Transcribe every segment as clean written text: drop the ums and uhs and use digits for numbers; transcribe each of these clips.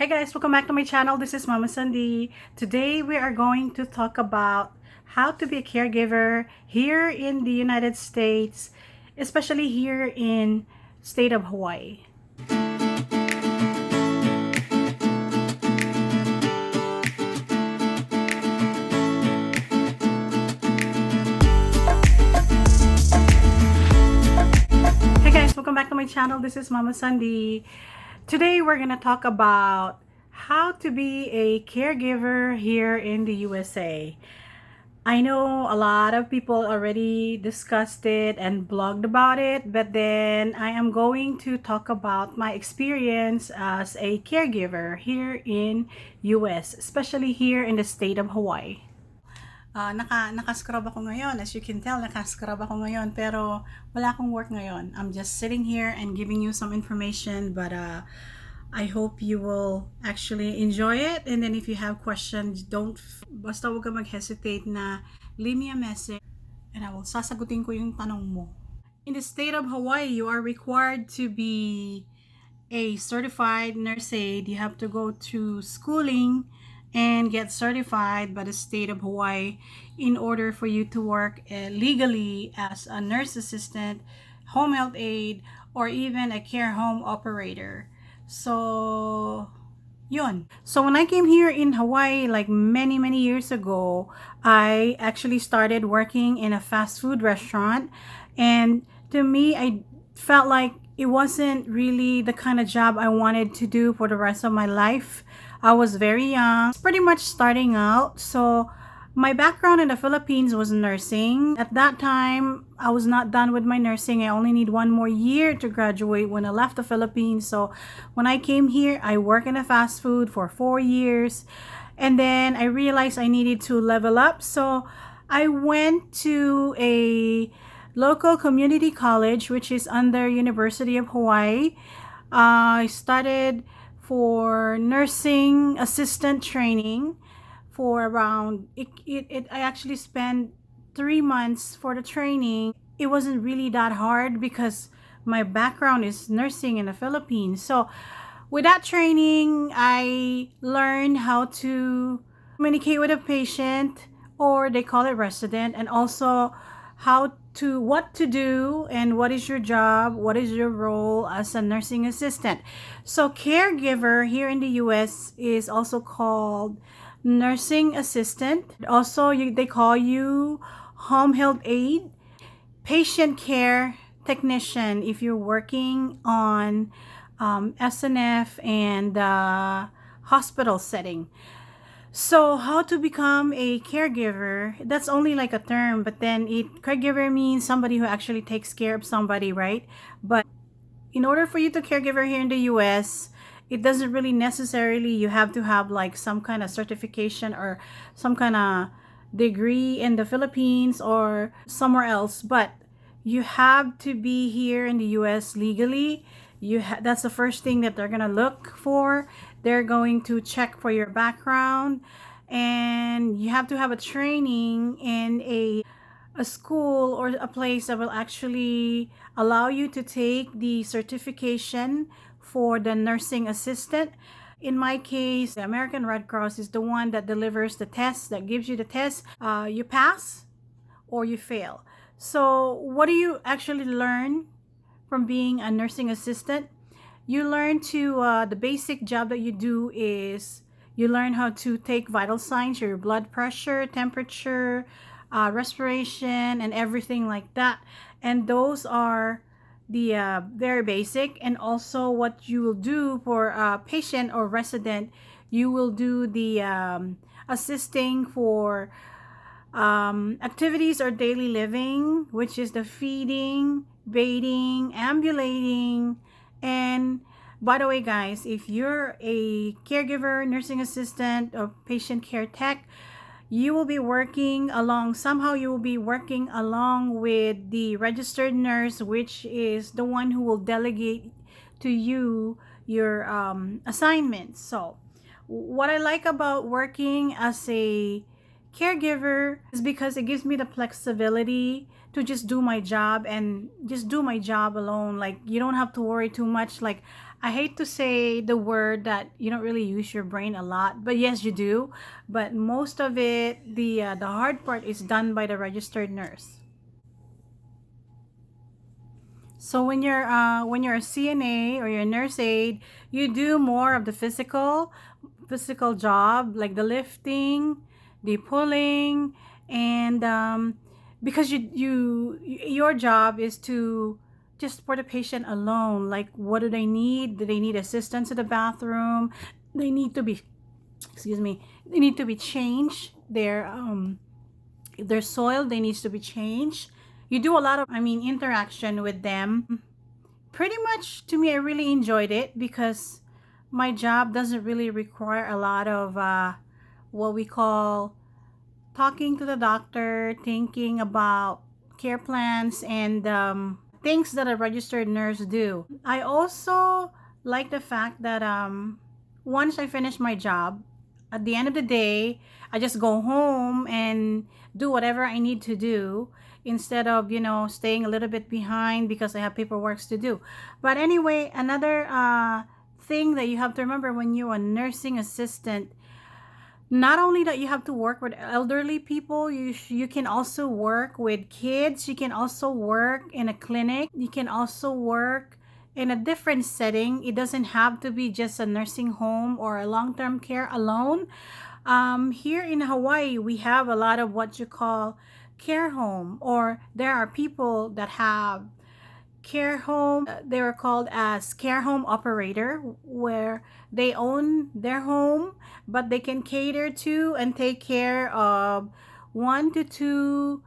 Hey guys, welcome back to my channel. This is Mama Sandy. Today we are going to talk about how to be a caregiver here in the United States, especially here in state of Hawaii. Hey guys, welcome back to my channel. This is Mama Sandy. Today we're going to talk about how to be a caregiver here in the USA. I know a lot of people already discussed it and blogged about it, but then I am going to talk about my experience as a caregiver here in US, especially here in the state of Hawaii. Naka-scrub ako ngayon. As you can tell, naka-scrub ako ngayon. Pero wala akong work ngayon. I'm just sitting here and giving you some information. But I hope you will actually enjoy it. And then if you have questions, basta huwag ka mag-hesitate na leave me a message. And I will sasagutin ko yung tanong mo. In the state of Hawaii, you are required to be a certified nurse aide. You have to go to schooling and get certified by the state of Hawaii in order for you to work legally as a nurse assistant, home health aide, or even a care home operator. So yun. So when I came here in Hawaii like many years ago, I actually started working in a fast food restaurant, and to me I felt like it wasn't really the kind of job I wanted to do for the rest of my life. I was very young, pretty much starting out. So my background in the Philippines was nursing. At that time, I was not done with my nursing. I only need one more year to graduate when I left the Philippines. So when I came here, I worked in a fast food for 4 years. And then I realized I needed to level up. So I went to a local community college, which is under University of Hawaii. I started for nursing assistant training for around I actually spent 3 months for the training. It wasn't really that hard because my background is nursing in the Philippines. So with that training, I learned how to communicate with a patient, or they call it resident, and also what to do and what is your job, what is your role as a nursing assistant. So caregiver here in the US is also called nursing assistant. Also, they call you home health aide, patient care technician if you're working on SNF and hospital setting. So how to become a caregiver, that's only like a term, but then caregiver means somebody who actually takes care of somebody, right? But in order for you to caregiver here in the US, it doesn't really necessarily you have to have like some kind of certification or some kind of degree in the Philippines or somewhere else, but you have to be here in the US legally. That's the first thing that they're gonna look for. They're going to check for your background, and you have to have a training in a school or a place that will actually allow you to take the certification for the nursing assistant. In my case, the American Red Cross is the one that delivers the test, that gives you the test. You pass or you fail. So what do you actually learn from being a nursing assistant? You learn the basic job that you do is you learn how to take vital signs, your blood pressure, temperature, respiration, and everything like that. And those are the very basic. And also what you will do for a patient or resident, you will do the assisting for activities or daily living, which is the feeding, bathing, ambulating. And by the way, guys, if you're a caregiver, nursing assistant, or patient care tech, you will be working along with the registered nurse, which is the one who will delegate to you your assignments. So what I like about working as a caregiver is because it gives me the flexibility to just do my job and just do my job alone. Like, you don't have to worry too much. Like, I hate to say the word that you don't really use your brain a lot, but yes, you do. But most of it, the hard part is done by the registered nurse. So when you're a CNA or you're a nurse aide, you do more of the physical job, like the lifting, the pulling, and because your job is to just for the patient alone. Like, what do they need? Do they need assistance to the bathroom? They need to be, excuse me, they need to be changed. Their soil, they needs to be changed. You do a lot of, I mean, interaction with them. Pretty much, to me, I really enjoyed it because my job doesn't really require a lot of what we call talking to the doctor, thinking about care plans, and things that a registered nurse do. I also like the fact that once I finish my job, at the end of the day, I just go home and do whatever I need to do instead of, staying a little bit behind because I have paperwork to do. But anyway, another thing that you have to remember when you're a nursing assistant, not only that you have to work with elderly people, you can also work with kids. You can also work in a clinic. You can also work in a different setting. It doesn't have to be just a nursing home or a long-term care alone. Here in Hawaii, we have a lot of what you call care home, or there are people that have care home. They were called as care home operator, where they own their home, but they can cater to and take care of 1 to 2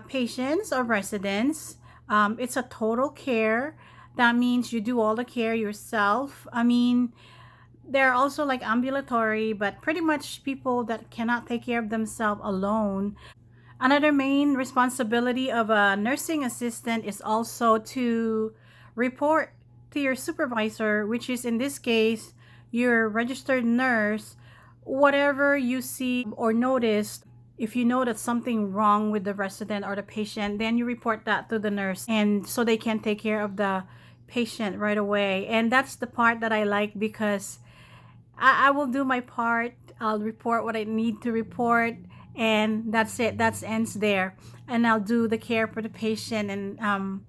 patients or residents. It's a total care. That means you do all the care yourself. I mean, they're also like ambulatory, but pretty much people that cannot take care of themselves alone. Another main responsibility of a nursing assistant is also to report to your supervisor, which is in this case your registered nurse, whatever you see or notice. If you know that something wrong with the resident or the patient, then you report that to the nurse, and so they can take care of the patient right away. And that's the part that I like because I will do my part. I'll report what I need to report, and that's it. That ends there. And I'll do the care for the patient. And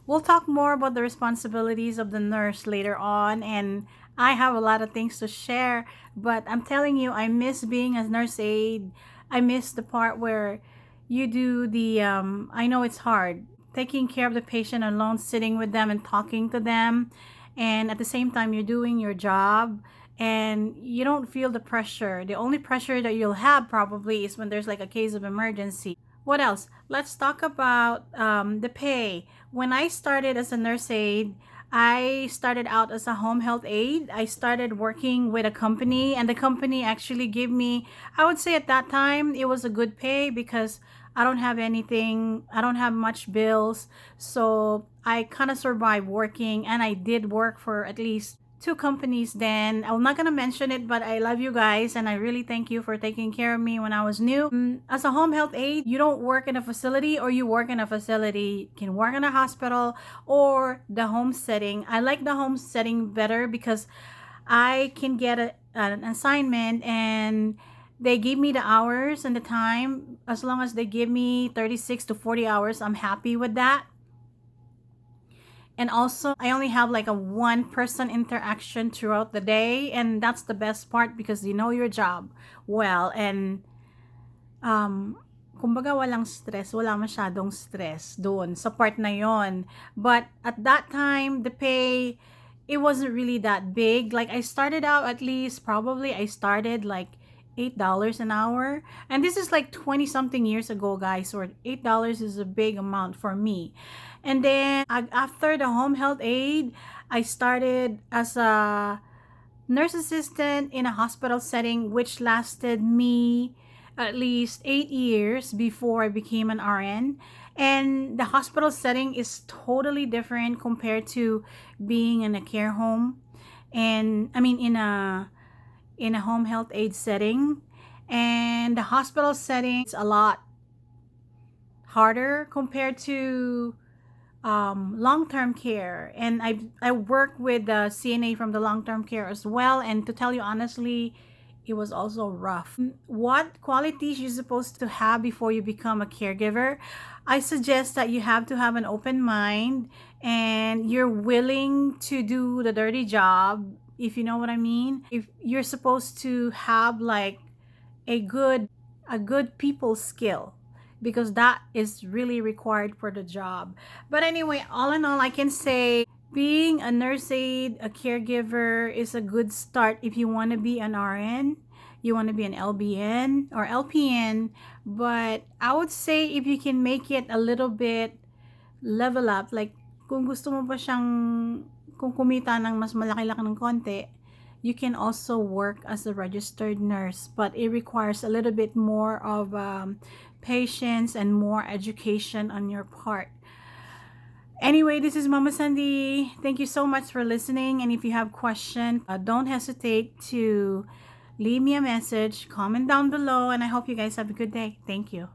we'll talk more about the responsibilities of the nurse later on. And I have a lot of things to share, but I'm telling you, I miss being a nurse aide. I miss the part where you do the, I know it's hard, taking care of the patient alone, sitting with them and talking to them. And at the same time, you're doing your job and you don't feel the pressure. The only pressure that you'll have probably is when there's like a case of emergency. What else? Let's talk about the pay. When I started as a nurse aide, I started out as a home health aide. I started working with a company, and the company actually gave me, I would say at that time, it was a good pay because I don't have anything, I don't have much bills. So I kind of survived working, and I did work for at least 2 companies then. I'm not gonna mention it, but I love you guys and I really thank you for taking care of me when I was new. As a home health aide, you don't work in a facility, or you work in a facility. You can work in a hospital or the home setting. I like the home setting better because I can get an assignment, and they give me the hours and the time. As long as they give me 36 to 40 hours, I'm happy with that. And also, I only have like a one person interaction throughout the day, and that's the best part because you know your job well. And kumbaga walang stress, wala masyadong stress doon sa part na yon. But at that time, the pay, it wasn't really that big. Like, I started out, at least probably I started like $8 an hour. And this is like 20 something years ago, guys. So $8 is a big amount for me. And then after the home health aide, I started as a nurse assistant in a hospital setting, which lasted me at least 8 years before I became an RN. And the hospital setting is totally different compared to being in a care home, and I mean in a home health aid setting. And the hospital setting is a lot harder compared to long-term care, and I work with the CNA from the long-term care as well. And to tell you honestly, it was also rough. What qualities you're supposed to have before you become a caregiver? I suggest that you have to have an open mind and you're willing to do the dirty job, if you know what I mean. If you're supposed to have like a good people skill, because that is really required for the job. But anyway, all in all, I can say being a nurse aide, a caregiver is a good start if you want to be an RN, you want to be an LBN or LPN. But I would say if you can make it a little bit level up, like kung gusto mo pa siyang, kung kumita ng mas malaki-laki ng konti, you can also work as a registered nurse, but it requires a little bit more of patience and more education on your part. Anyway, this is Mama Sandy. Thank you so much for listening. And if you have questions, don't hesitate to leave me a message, comment down below, and I hope you guys have a good day. Thank you.